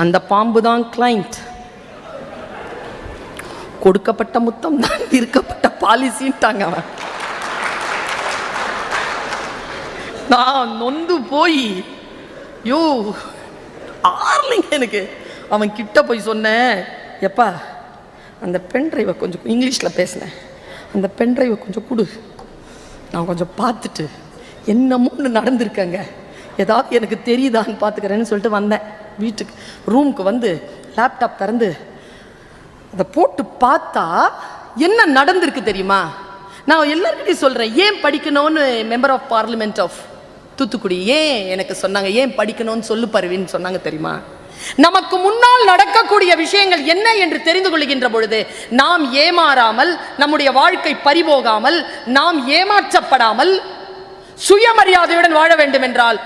அந்த பாம்பு தான் கிளைண்ட். கொடுக்கப்பட்ட முத்தம் தான் விற்கப்பட்ட பாலிசின்ட்டாங்க அவன். நான் நொந்து போய் யோ ஆர்லிங்க எனக்கு. அவன் கிட்ட போய் சொன்னேன், எப்பா அந்த பென் டிரைவை கொஞ்சம், இங்கிலீஷில் பேசினேன், அந்த பென் டிரைவை கொஞ்சம் கொடு, நான் கொஞ்சம் பார்த்துட்டு என்னமோன்னு நடந்திருக்கேங்க, ஏதாவது எனக்கு தெரியுதான்னு பார்த்துக்கிறேன்னு சொல்லிட்டு வந்தேன். வீட்டுக்கு ரூமுக்கு வந்து லேப்டாப் திறந்து அதை போட்டு பார்த்தா என்ன நடந்திருக்கு தெரியுமா? நான் எல்லாருக்கிட்டையும் சொல்கிறேன், ஏன் படிக்கணும்னு member of parliament of Thoothukudi ஏன் எனக்கு சொன்னாங்க, ஏன் படிக்கணும்னு சொல்லு பருவின்னு சொன்னாங்க தெரியுமா? நமக்கு முன்னால் நடக்கக்கூடிய விஷயங்கள் என்ன என்று தெரிந்து கொள்கின்ற பொழுது நாம் ஏமாறாமல், நம்முடைய வாழ்க்கை பறிபோகாமல், நாம் ஏமாற்றப்படாமல் சுயமரியாதையுடன் வாழ வேண்டும் என்றால்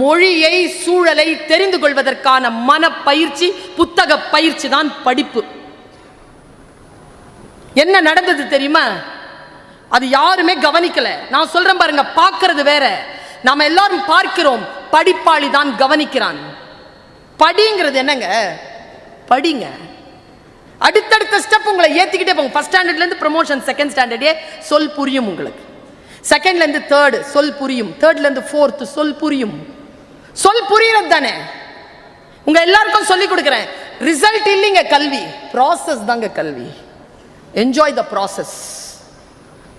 மொழியை, சூழலை தெரிந்து கொள்வதற்கான மனப்பயிற்சி, புத்தக பயிற்சி தான் படிப்பு. என்ன நடந்தது தெரியுமா? அது யாருமே கவனிக்கல. நான் சொல்றேன் பாருங்க, பார்க்கிறது வேற, நாம எல்லாரும் பார்க்கிறோம், படிப்பாளி தான் கவனிக்கிறான். படிங்கிறது என்னங்க? படிங்க, அடுத்தடுத்த ஸ்டெப் உங்களை ஏத்திக்கிட்டே போங்க. ஃபர்ஸ்ட் ஸ்டாண்டர்ட்ல இருந்து ப்ரமோஷன், செகண்ட் ஸ்டாண்டர்டே சொல் புரியும் உங்களுக்கு, செகண்ட்ல இருந்து தேர்ட் சொல் புரியும், தேர்ட்ல இருந்து ஃபோர்த் சொல் புரியும். சொல் புரியறது தானே உங்க எல்லாருக்கும் சொல்லி கொடுக்கிறேன். ரிசல்ட் இல்லைங்க கல்வி, ப்ராசஸ் தாங்க கல்வி. Enjoy the process.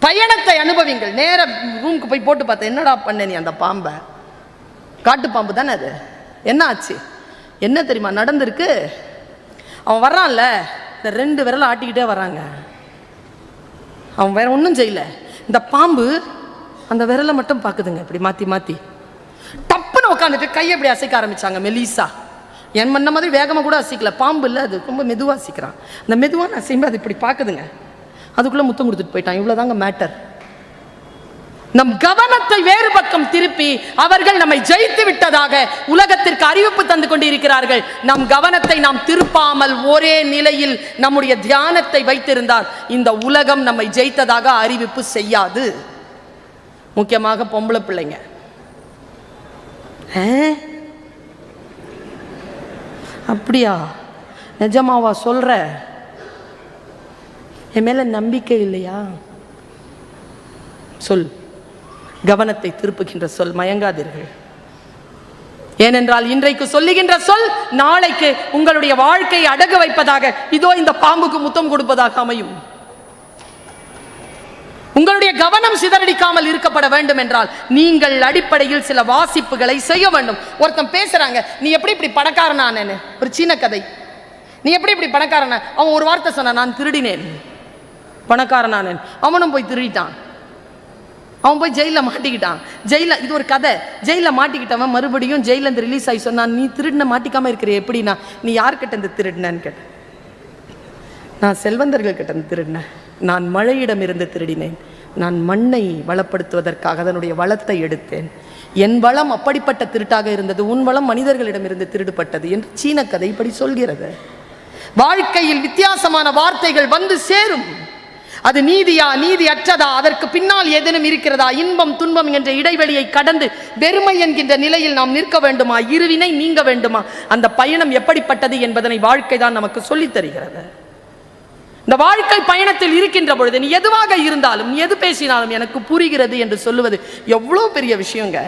பயணத்தை அனுபவிங்கள். நேர ரூமுக்கு போய் போட்டு பார்த்தேன், என்னடா பண்ண நீ அந்த பாம்பை? காட்டு பாம்பு தானே அது. என்ன ஆச்சு? என்ன தெரியுமா நடந்திருக்கு? அவன் வர்றான்ல, இந்த 2 விரலை ஆட்டிக்கிட்டே வராங்க. அவன் வேற ஒன்றும் செய்யல. இந்த பாம்பு அந்த விரலை மட்டும் பார்க்குதுங்க, இப்படி மாற்றி மாற்றி. டப்புன்னு உட்காந்துட்டு கையை இப்படி அசைக்க ஆரம்பிச்சாங்க மெலிசா. என் மண்ண மாதிரி வேகமாக கூட அசைக்கல, பாம்பு இல்லை அது, ரொம்ப மெதுவாக அசைக்கிறான். அந்த மெதுவான அசைம்பு அது இப்படி பார்க்குதுங்க. அதுக்குள்ளே முத்தம் கொடுத்துட்டு போயிட்டான். இவ்வளோதாங்க மேட்டர். நம் கவனத்தை வேறு பக்கம் திருப்பி அவர்கள் நம்மை ஜெயித்து விட்டதாக உலகத்திற்கு அறிவிப்பு தந்து கொண்டிருக்கிறார்கள். நம் கவனத்தை நாம் திருப்பாமல் ஒரே நிலையில் நம்முடைய தியானத்தை வைத்திருந்தால் இந்த உலகம் நம்மை ஜெயித்ததாக அறிவிப்பு செய்யாது. முக்கியமாக பொம்பளை பிள்ளைங்க. அப்படியா, நிஜமாவா சொல்ற? என் மேல நம்பிக்கை இல்லையா? சொல். கவனத்தை திருப்புகின்ற சொல். மயங்காதீர்கள். ஏனென்றால் இன்றைக்கு சொல்லுகின்ற சொல் நாளைக்கு உங்களுடைய வாழ்க்கையை அடகு வைப்பதாக, இதோ இந்த பாம்புக்கு முத்தம் கொடுப்பதாக அமையும். உங்களுடைய கவனம் சிதறடிக்காமல் இருக்கப்பட வேண்டும் என்றால் நீங்கள் அடிப்படையில் சில வாசிப்புகளை செய்ய வேண்டும். ஒருத்தன் பேசுறாங்க, நீ எப்படி இப்படி பணக்காரனானேன்னு, ஒரு சீன கதை. நீ எப்படி இப்படி பணக்காரன? அவன் ஒரு வார்த்தை சொன்ன, நான் திருடினேன், பணக்காரனானேன். அவனும் போய் திருடிட்டான். அவன் போய் ஜெயிலில் மாட்டிக்கிட்டான். ஜெயிலில், இது ஒரு கதை. ஜெயிலில் மாட்டிக்கிட்டவன் மறுபடியும் ஜெயிலேருந்து ரிலீஸ் ஆகி சொன்னான், நீ திருடின மாட்டிக்காம இருக்கிற எப்படின்னா, நீ யார்கிட்ட இருந்து திருடினன்னு கேட்டேன். நான் செல்வந்தர்கள் கிட்ட இருந்து திருடினேன், நான் மழையிடம் இருந்து திருடினேன், நான் மண்ணை வளப்படுத்துவதற்காக அதனுடைய வளத்தை எடுத்தேன், என் வளம் அப்படிப்பட்ட திருட்டாக இருந்தது, உன் வளம் மனிதர்களிடம் இருந்து திருடுபட்டது என்று சீன கதை இப்படி சொல்கிறது. வாழ்க்கையில் வித்தியாசமான வார்த்தைகள் வந்து சேரும். அது நீதியா நீதி அற்றதா, அதற்கு பின்னால் ஏதேனும் இருக்கிறதா, இன்பம் துன்பம் என்ற இடைவெளியை கடந்து வெறுமை என்கின்ற நிலையில் நாம் நிற்க வேண்டுமா, இருவினை நீங்க வேண்டுமா, அந்த பயணம் எப்படிப்பட்டது என்பதனை வாழ்க்கை தான் நமக்கு சொல்லித் தருகிறது. இந்த வாழ்க்கை பயணத்தில் இருக்கின்ற பொழுது நீ எதுவாக இருந்தாலும், எது பேசினாலும் எனக்கு புரிகிறது என்று சொல்லுவது எவ்வளவு பெரிய விஷயங்க.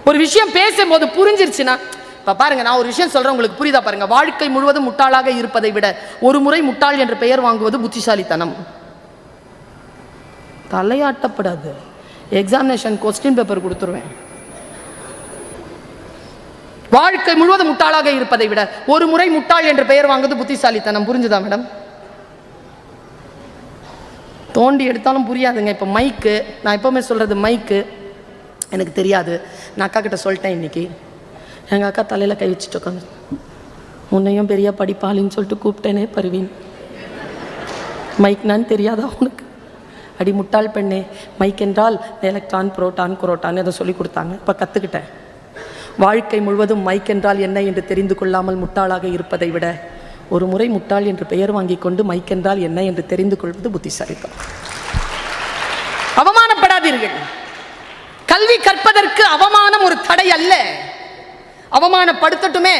ஒரு விஷயம் பேசும்போது புரிஞ்சிருச்சுன்னா, இப்ப பாருங்க, நான் ஒரு விஷயம் சொல்றேன், உங்களுக்கு புரியுதா பாருங்க. வாழ்க்கை முழுவதும் முட்டாளாக இருப்பதை விட ஒரு முறை முட்டாள் என்ற பெயர் வாங்குவது புத்திசாலித்தனம். தலையாட்டப்படாது. எக்ஸாமினேஷன் கொஸ்டின் பேப்பர் கொடுத்துருவேன். வாழ்க்கை முழுவதும் முட்டாளாக இருப்பதை விட ஒரு முறை முட்டாள் என்ற பெயர் வாங்குவது புத்திசாலித்தனம். புரிஞ்சுதா மேடம்? தோண்டி எடுத்தாலும் புரியாதுங்க. இப்போ மைக்கு, நான் எப்பவுமே சொல்றது மைக்கு எனக்கு தெரியாது. நான் அக்கா கிட்ட சொல்லிட்டேன் இன்னைக்கு. எங்கள் அக்கா தலையில் கை வச்சுட்டு உட்காந்து, உன்னையும் பெரிய படிப்பாளின்னு சொல்லிட்டு கூப்பிட்டேனே பருவீன், மைக் நான் தெரியாதா உனக்கு? அடி முட்டாள் பெண்ணே, மைக் என்றால் எலக்ட்ரான் புரோட்டான் குரோட்டான் அதை சொல்லி கொடுத்தாங்க. இப்போ கற்றுக்கிட்டேன். வாழ்க்கை முழுவதும் மைக் என்றால் என்ன என்று தெரிந்து கொள்ளாமல் முட்டாளாக இருப்பதை விட ஒரு முறை முட்டாள் என்று பெயர் வாங்கி கொண்டு மைக் என்றால் என்ன என்று தெரிந்து கொள்வது புத்திசாலித்தனம். அவமானப்படாதீர்கள். கல்வி கற்பதற்கு அவமானம் ஒரு தடை அல்ல. அவமானப்படுத்தட்டுமே,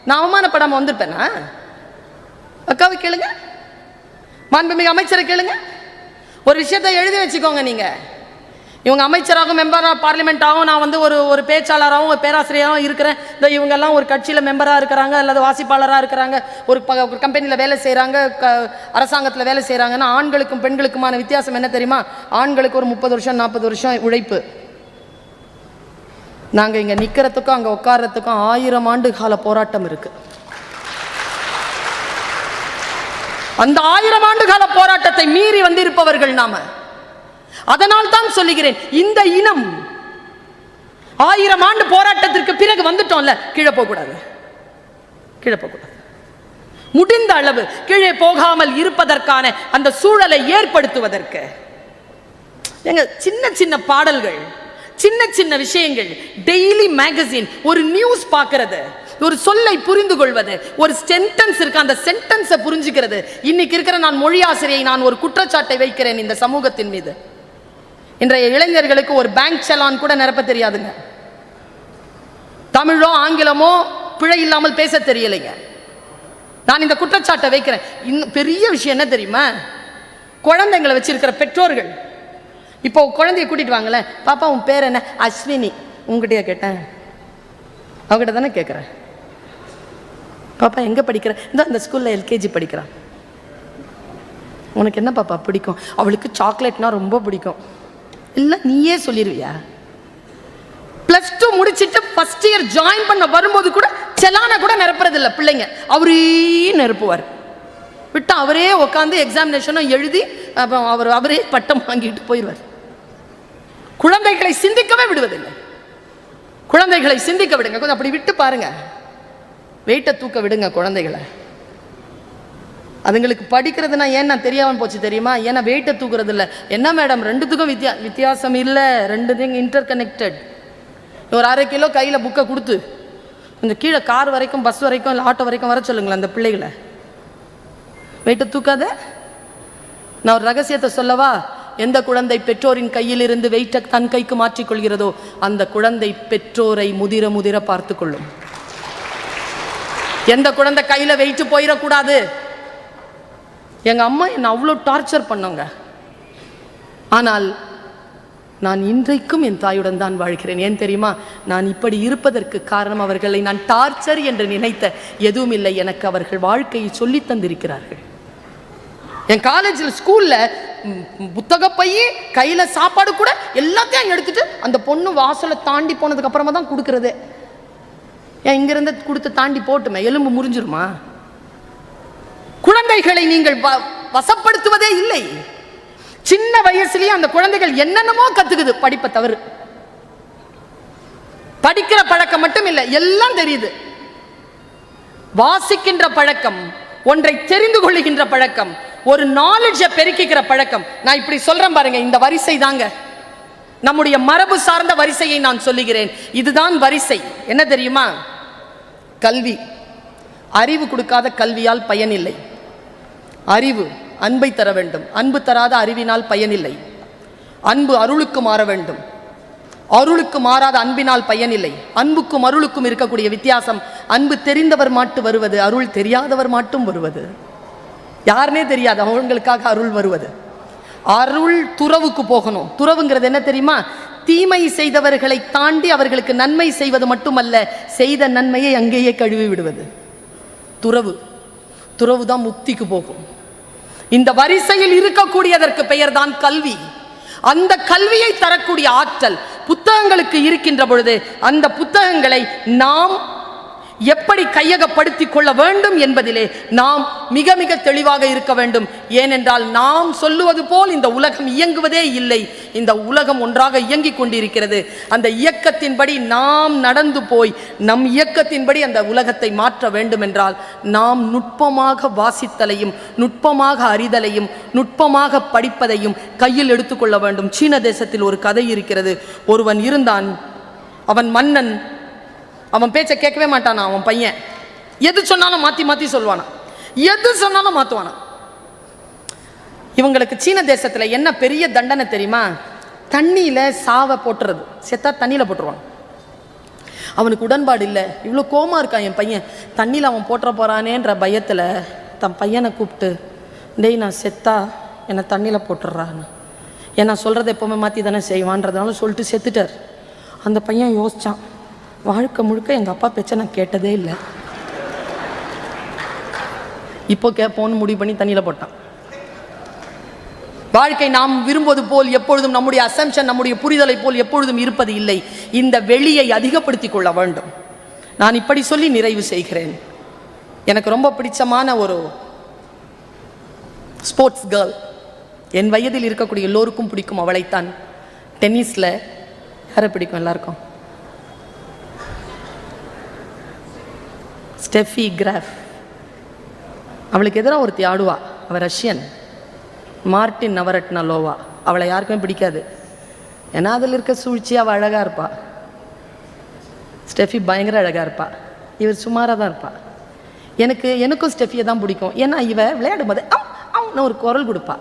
நான் அவமானப்படாம வந்திருப்பேனா? அக்காவை கேளுங்க, மாண்புமிகு அமைச்சரை கேளுங்க. ஒரு விஷயத்தை எழுதி வச்சுக்கோங்க. நீங்க இவங்க அமைச்சராகவும் மெம்பர் ஆஃப் பார்லிமெண்ட் ஆகும், நான் வந்து ஒரு பேச்சாளராகவும் ஒரு பேராசிரியராகவும் இருக்கிறேன். இந்த இவங்கெல்லாம் ஒரு கட்சியில் மெம்பராக இருக்கிறாங்க அல்லது வாசிப்பாளராக இருக்கிறாங்க, ஒரு கம்பெனியில் வேலை செய்கிறாங்க, அரசாங்கத்தில் வேலை செய்கிறாங்கன்னா ஆண்களுக்கும் பெண்களுக்குமான வித்தியாசம் என்ன தெரியுமா? ஆண்களுக்கு ஒரு 30 வருஷம் 40 வருஷம் உழைப்பு. நாங்கள் இங்கே நிற்கிறதுக்கும் அங்கே உட்கார்றதுக்கும் 1000 ஆண்டு கால போராட்டம் இருக்கு. அந்த 1000 ஆண்டு கால போராட்டத்தை மீறி வந்திருப்பவர்கள் நாம. அதனால் தான் சொல்லுகிறேன், இந்த இனம் 1000 ஆண்டு போராட்டத்திற்கு பிறகு வந்துட்டோம்ல, கீழே போகக்கூடாது. கீழே போகக்கூடாது. முடிந்த அளவு கீழே போகாமல் இருப்பதற்கான அந்த சூழலை ஏற்படுத்துவதற்கு எங்க சின்ன சின்ன பாடல்கள், சின்ன சின்ன விஷயங்கள், டெய்லி மேகசின், ஒரு நியூஸ் பார்க்கிறது, ஒரு சொல்லை புரிந்து கொள்வது, ஒரு சென்டென்ஸ் இருக்கு, அந்த சென்டென்ஸை புரிஞ்சுக்கிறது. இன்னைக்கு இருக்கிற நான் மொழி ஆசிரியை, நான் ஒரு குற்றச்சாட்டை வைக்கிறேன் இந்த சமூகத்தின் மீது. இன்றைய இளைஞர்களுக்கு ஒரு பேங்க் செலான் கூட நிரப்ப தெரியாதுங்க. தமிழோ ஆங்கிலமோ பிழை இல்லாமல் பேச தெரியலைங்க. நான் இந்த குற்றச்சாட்டை வைக்கிறேன். இன்னும் பெரிய விஷயம் என்ன தெரியுமா? குழந்தைங்களை வச்சிருக்கிற பெற்றோர்கள், இப்போ குழந்தைய கூட்டிட்டு வாங்கல, பாப்பா உன் பேர் என்ன? அஸ்வினி. உங்ககிட்டயா கேட்டேன்? அவகிட்ட தானே கேட்குறேன். பாப்பா எங்கே படிக்கிற? இந்த ஸ்கூலில் எல்கேஜி படிக்கிறான். உனக்கு என்ன பாப்பா பிடிக்கும்? அவளுக்கு சாக்லேட்னா ரொம்ப பிடிக்கும். இல்லை நீயே சொல்லிடுவியா? +2 முடிச்சுட்டு ஃபர்ஸ்ட் இயர் ஜாயின் பண்ண வரும்போது கூட செலான கூட நிரப்புறது இல்லை பிள்ளைங்க. அவரே நிரப்புவார். விட்டு அவரே உட்காந்து எக்ஸாமினேஷனும் எழுதி அவரே பட்டம் வாங்கிட்டு போயிடுவார். குழந்தைகளை சிந்திக்கவே விடுவதில்லை. குழந்தைகளை சிந்திக்க விடுங்க. கொஞ்சம் அப்படி விட்டு பாருங்க, வெயிட்டை தூக்க விடுங்க குழந்தைகளை. அதுங்களுக்கு படிக்கிறதுனா ஏன் நான் தெரியாமல் போச்சு தெரியுமா? ஏன்னா வெயிட்டை தூக்குறது இல்லை. என்ன மேடம் ரெண்டுத்துக்கும் வித்தியாசம் இல்லை, ரெண்டுத்தையும் இன்டர் கனெக்டட். ஒரு 1/2 கிலோ கையில் புக்கை கொடுத்து கொஞ்சம் கீழே கார் வரைக்கும், பஸ் வரைக்கும், இல்லை ஆட்டோ வரைக்கும் வர சொல்லுங்களேன் அந்த பிள்ளைகளை. வெயிட்டை தூக்காத. நான் ஒரு ரகசியத்தை சொல்லவா? எந்த குழந்தை பெற்றோரின் கையில் இருந்து வெயிட்டை தன் கைக்கு மாற்றிக்கொள்கிறதோ அந்த குழந்தை பெற்றோரை முதிர முதிர பார்த்து கொள்ளும். எந்த குழந்தை கையில வெயிட்டு போயிடக்கூடாது. எங்க அம்மா என்ன அவ்வளோ டார்ச்சர் பண்ணாங்க. ஆனால் நான் இன்றைக்கும் என் தாயுடன் தான் வாழ்கிறேன். ஏன் தெரியுமா? நான் இப்படி இருப்பதற்கு காரணம் அவர்களை நான் டார்ச்சர் என்று நினைத்த எதுவும் இல்லை. எனக்கு அவர்கள் வாழ்க்கையை சொல்லி தந்திருக்கிறார்கள். என் காலேஜில் ஸ்கூலில் புத்தக பைய கையில் சாப்பாடு கூட எல்லாத்தையும் எடுத்துட்டு அந்த பொண்ணு வாசலை தாண்டி போனதுக்கு அப்புறமா தான் கொடுக்கறதே. ஏன் இங்கிருந்து கொடுத்து தாண்டி போட்டுமே எலும்பு முறிஞ்சிருமா? குழந்தைகளை நீங்கள் வசப்படுத்துவதே இல்லை. சின்ன வயசுலயே அந்த குழந்தைகள் என்னென்னமோ கத்துக்குது. படிப்பை தவறு, படிக்கிற பழக்கம் மட்டும் இல்லை, எல்லாம் தெரியுது. வாசிக்கின்ற பழக்கம், ஒன்றை தெரிந்து கொள்ளுகின்ற பழக்கம், ஒரு நாலேஜை பெருக்கிக்கிற பழக்கம். நான் இப்படி சொல்றேன் பாருங்க, இந்த வரிசை தாங்க நம்முடைய மரபு சார்ந்த வரிசையை நான் சொல்லுகிறேன். இதுதான் வரிசை. என்ன தெரியுமா? கல்வி. அறிவு கொடுக்காத கல்வியால் பயனில்லை. அறிவு அன்பை தர வேண்டும். அன்பு தராத அறிவினால் பயனில்லை. அன்பு அருளுக்கு மாற வேண்டும். அருளுக்கு மாறாத அன்பினால் பயனில்லை. அன்புக்கும் அருளுக்கும் இருக்கக்கூடிய வித்தியாசம், அன்பு தெரிந்தவர் மட்டும் வருவது, அருள் தெரியாதவர் மட்டும் வருவது. யாருனே தெரியாது அவங்களுக்காக அருள் வருவது. அருள் துறவுக்கு போகணும். துறவுங்கிறது என்ன தெரியுமா? தீமை செய்தவர்களை தாண்டி அவர்களுக்கு நன்மை செய்வது மட்டுமல்ல, செய்த நன்மையை அங்கேயே கழுவி விடுவது துறவு. துறவு தான் முக்திக்கு போகும். இந்த வரிசையில் இருக்கக்கூடியதற்கு பெயர் தான் கல்வி. அந்த கல்வியை தரக்கூடிய ஆற்றல் புத்தகங்களுக்கு இருக்கின்ற பொழுது அந்த புத்தகங்களை நாம் எப்படி கையகப்படுத்திக் கொள்ள வேண்டும் என்பதிலே நாம் மிக மிக தெளிவாக இருக்க வேண்டும். ஏனென்றால் நாம் சொல்லுவது போல் இந்த உலகம் இயங்குவதே இல்லை. இந்த உலகம் ஒன்றாக இயங்கிக் கொண்டிருக்கிறது. அந்த இயக்கத்தின்படி நாம் நடந்து போய் நம் இயக்கத்தின்படி அந்த உலகத்தை மாற்ற வேண்டும் என்றால் நாம் நுட்பமாக வாசித்தலையும் நுட்பமாக அறிதலையும் நுட்பமாக படிப்பதையும் கையில் எடுத்துக்கொள்ள வேண்டும். சீன தேசத்தில் ஒரு கதை இருக்கிறது. ஒருவன் இருந்தான். அவன் மன்னன். அவன் பேச்சை கேட்கவே மாட்டானா. அவன் பையன் எது சொன்னாலும் மாற்றி மாற்றி சொல்வானா, எது சொன்னாலும் மாற்றுவானா. இவங்களுக்கு சீன தேசத்தில் என்ன பெரிய தண்டனை தெரியுமா? தண்ணியில் சாவை போட்டுறது. செத்தா தண்ணியில் போட்டுருவான். அவனுக்கு உடன்பாடு இல்லை. இவ்வளோ கோமா இருக்கான் என் பையன். தண்ணியில் அவன் போட்டுற போகிறானேன்ற பயத்தில் தன் பையனை கூப்பிட்டு, டேய் நான் செத்தா என்னை தண்ணியில் போட்டுடுறான்னு. ஏன்னா சொல்கிறத எப்போவுமே மாற்றி தானே செய்வான்றதுனால சொல்லிட்டு செத்துட்டார். அந்த பையன் யோசித்தான், வாழ்க்கை முழுக்க எங்கள் அப்பா பேச்சை நான் கேட்டதே இல்லை, இப்போ கேட்போன்னு முடிவு பண்ணி தண்ணியில் போட்டான். வாழ்க்கை நாம் விரும்புவது போல் எப்பொழுதும் நம்முடைய அசம்ஷன், நம்முடைய புரிதலை போல் எப்பொழுதும் இருப்பது இல்லை. இந்த வெளியை அதிகப்படுத்திக் கொள்ள வேண்டும். நான் இப்படி சொல்லி நிறைவு செய்கிறேன். எனக்கு ரொம்ப பிடிச்சமான ஒரு ஸ்போர்ட்ஸ் கேர்ள், என் வயதில் இருக்கக்கூடிய எல்லோருக்கும் பிடிக்கும். அவளைத்தான். டென்னிஸில் யாரை பிடிக்கும் எல்லாருக்கும்? Steffi graph. அவளுக்கு எதிராக ஒருத்தி ஆடுவா. அவள் ரஷ்யன். மார்டின் நவரட்னலோவா. அவளை யாருக்குமே பிடிக்காது. ஏன்னா அதில் இருக்க சூழ்ச்சி. அவள் அழகாக இருப்பாள். ஸ்டெஃபி பயங்கர அழகாக இருப்பாள். இவர் சுமாராக தான் இருப்பாள். எனக்கும் ஸ்டெஃபியை தான் பிடிக்கும். ஏன்னா இவ விளையாடும் போது அவனு ஒரு குரல் கொடுப்பா.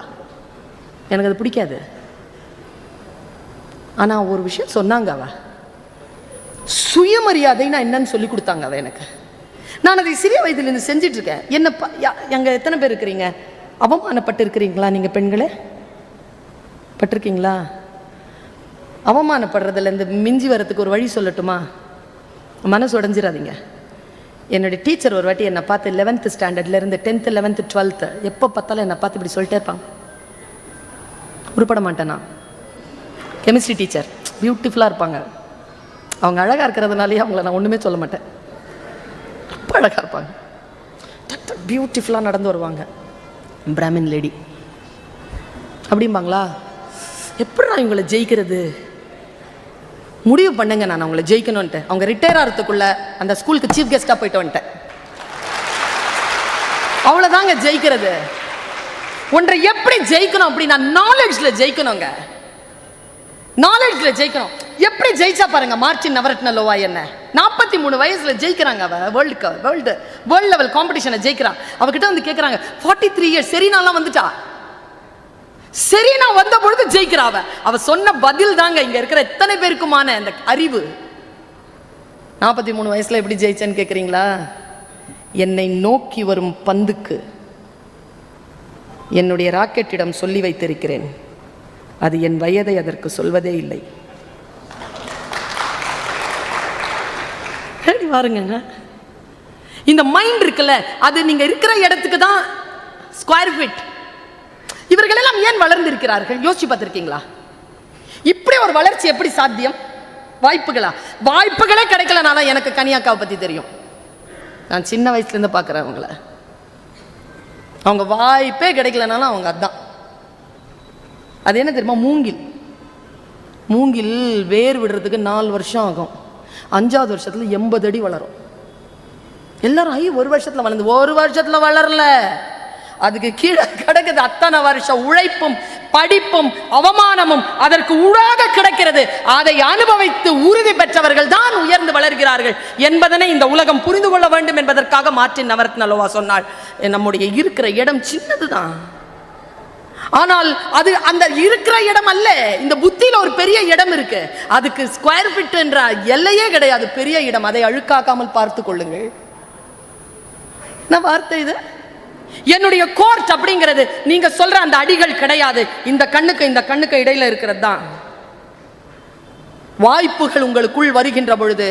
எனக்கு அது பிடிக்காது. ஆனால் ஒரு விஷயம் சொன்னாங்க. அவள் சுயமரியாதைன்னா என்னன்னு சொல்லி கொடுத்தாங்க அவள் எனக்கு. நான் அதை சிறிய வயதிலிருந்து செஞ்சிட்டு இருக்கேன். என்ன எங்க எத்தனை பேர் இருக்கிறீங்க அவமானப்பட்டு இருக்கிறீங்களா? நீங்கள் பெண்களே பட்டிருக்கீங்களா? அவமானப்படுறதுல இந்த மிஞ்சி வரத்துக்கு ஒரு வழி சொல்லட்டுமா? மனசு உடஞ்சிடாதீங்க. என்னுடைய டீச்சர் ஒரு வாட்டி என்னை பார்த்து 11th ஸ்டாண்டர்ட்லேருந்து 10th 11th 12th எப்போ பார்த்தாலும் என்னை பார்த்து இப்படி சொல்லிட்டே இருப்பாங்க. உருப்பட மாட்டேனா. கெமிஸ்ட்ரி டீச்சர் பியூட்டிஃபுல்லாக இருப்பாங்க. அவங்க அழகாக இருக்கிறதுனாலே அவங்கள நான் ஒன்றுமே சொல்ல மாட்டேன். ரொம்ப அழகாக இருப்பாங்க. பியூட்டிஃபுல்லாக நடந்து வருவாங்க. பிராமின் லேடி அப்படிம்பாங்களா? எப்படி நான் இவங்களை ஜெயிக்கிறது? முடிவு பண்ணுங்க, நான் அவங்கள ஜெயிக்கணும்ன்ட்டு. அவங்க ரிட்டையர் ஆகிறதுக்குள்ள அந்த ஸ்கூலுக்கு சீஃப் கெஸ்ட்டாக போயிட்டு வந்துட்டேன். அவ்வளோதாங்க. தாங்க ஜெயிக்கிறது. ஒன்றை எப்படி ஜெயிக்கணும் அப்படின்னா நாலேஜ்ல ஜெயிக்கணுங்க. நாலேஜ்ல ஜெயிக்கணும். எப்படி ஜெயிச்சா பாருங்க மார்டின் நவரத்னலோவா என்ன 43 வயசுல ஜெயிக்கிறாங்க. அவ வேர்ல்டு லெவல் காம்படிஷனை ஜெயிக்கிறான். அவகிட்ட வந்து கேட்கறாங்க 43 இயர்ஸ் செரீனாலாம் வந்துட்டா. செரீனா வந்த பொழுது ஜெயிக்கிறா. அவ சொன்ன பதில் தாங்க இங்க இருக்கிற எத்தனை பேருக்குமான அந்த அறிவு. 43 வயசுல எப்படி ஜெயிச்சேன்னு கேட்குறீங்களா? என்னை நோக்கி வரும் பந்துக்கு என்னுடைய ராக்கெட்டிடம் சொல்லி வைத்திருக்கிறேன், அது என் வயதை அதற்கு சொல்வதே இல்லை. பாருங்க, இந்த மைண்ட் இருக்குல்ல, அது நீங்க இருக்கிற இடத்துக்கு தான் ஸ்கொயர் ஃபீட். இவர்கள் எல்லாம் ஏன் வளர்ந்திருக்கிறார்கள் யோசிச்சு பார்த்திருக்கீங்களா? இப்படி ஒரு வளர்ச்சி எப்படி சாத்தியம்? வாய்ப்புகளே கிடைக்கலனால எனக்கு கனியாக்காவை பத்தி தெரியும். நான் சின்ன வயசுல இருந்து பார்க்கிறேன் அவங்கள. அவங்க வாய்ப்பே கிடைக்கலனாலும் அவங்க அதான். அது என்ன தெரியுமா? மூங்கில் வேர் விடுறதுக்கு 4 வருஷம் ஆகும். 5வது வருஷத்துல 80 அடி வளரும். எல்லாரும் 1 வருஷத்துல வளர்ந்து, 1 வருஷத்துல வளரல, அதுக்கு கீழே கிடக்குது அத்தனை வருஷம் உழைப்பும் படிப்பும் அவமானமும் அதற்கு ஊடாக கிடைக்கிறது. அதை அனுபவித்து உறுதி பெற்றவர்கள் தான் உயர்ந்து வளர்கிறார்கள் என்பதனை இந்த உலகம் புரிந்து கொள்ள வேண்டும் என்பதற்காக மார்டின் நவரத்னலோவா சொன்னாள், நம்முடைய இருக்கிற இடம் சின்னதுதான், ஆனால் அது அந்த இருக்கிற இடம் அல்ல, இந்த புத்தியில ஒரு பெரிய இடம் இருக்கு. அதுக்கு ஸ்கொயர் ஃபீட் என்ற எல்லையே கிடையாது, பெரிய இடம். அதை அழுக்காக்காமல் பார்த்து கொள்ளுங்கள். என்ன வார்த்தை இது? என்னுடைய கோர்ட் அப்படிங்கிறது நீங்க சொல்ற அந்த அடிகள் கிடையாது, இந்த கண்ணுக்கு இடையில இருக்கிறது தான். வாய்ப்புகள் உங்களுக்குள் வருகின்ற பொழுது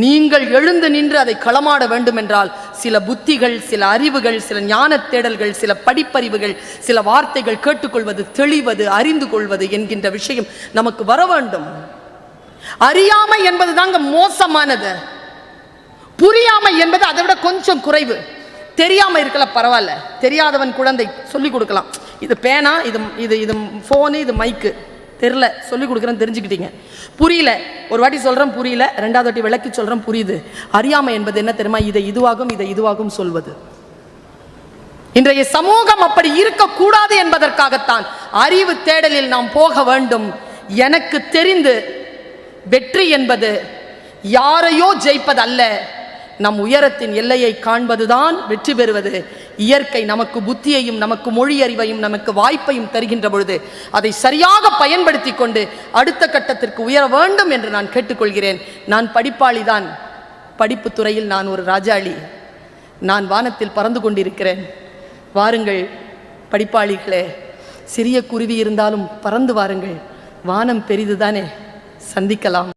நீங்கள் எழுந்து நின்று அதை களமாட வேண்டும் என்றால் சில புத்திகள், சில அறிவுகள், சில ஞான தேடல்கள், சில படிப்பறிவுகள், சில வார்த்தைகள் கேட்டுக்கொள்வது, தெளிவது, அறிந்து கொள்வது என்கின்ற விஷயம் நமக்கு வர வேண்டும். அறியாமை என்பது தாங்க மோசமானது. புரியாமை என்பது அதை விட கொஞ்சம் குறைவு. தெரியாம இருக்கல பரவாயில்ல, தெரியாதவன் குழந்தை சொல்லிக் கொடுக்கலாம். இது பேனா, இது போனு, இது மைக்கு, தெரியல சொல்லிக் கொடுக்குறேன், தெரிஞ்சுக்கிட்டீங்க. புரியல, ஒரு வாட்டி சொல்றேன் புரியல, 2வது வாட்டி விளக்கி சொல்றேன் புரியுது. அறியாமை என்பது என்ன தெரியுமா? இதை இதுவாகும் சொல்வது. இன்றைய சமூகம் அப்படி இருக்கக்கூடாது என்பதற்காகத்தான் அறிவு தேடலில் நாம் போக வேண்டும். எனக்கு தெரிந்து வெற்றி என்பது யாரையோ ஜெயிப்பது அல்ல, நம் உயரத்தின் எல்லையை காண்பதுதான் வெற்றி பெறுவது. இயற்கை நமக்கு புத்தியையும் நமக்கு மொழி அறிவையும் நமக்கு வாய்ப்பையும் தருகின்ற பொழுது அதை சரியாக பயன்படுத்தி கொண்டு அடுத்த கட்டத்திற்கு உயர வேண்டும் என்று நான் கேட்டுக்கொள்கிறேன். நான் படிப்பாளிதான், படிப்பு துறையில் நான் ஒரு ராஜாளி, நான் வானத்தில் பறந்து கொண்டிருக்கிறேன். வாருங்கள் படிப்பாளிகளே, சிறிய குருவி இருந்தாலும் பறந்து வாருங்கள், வானம் பெரிதுதானே, சந்திக்கலாம்.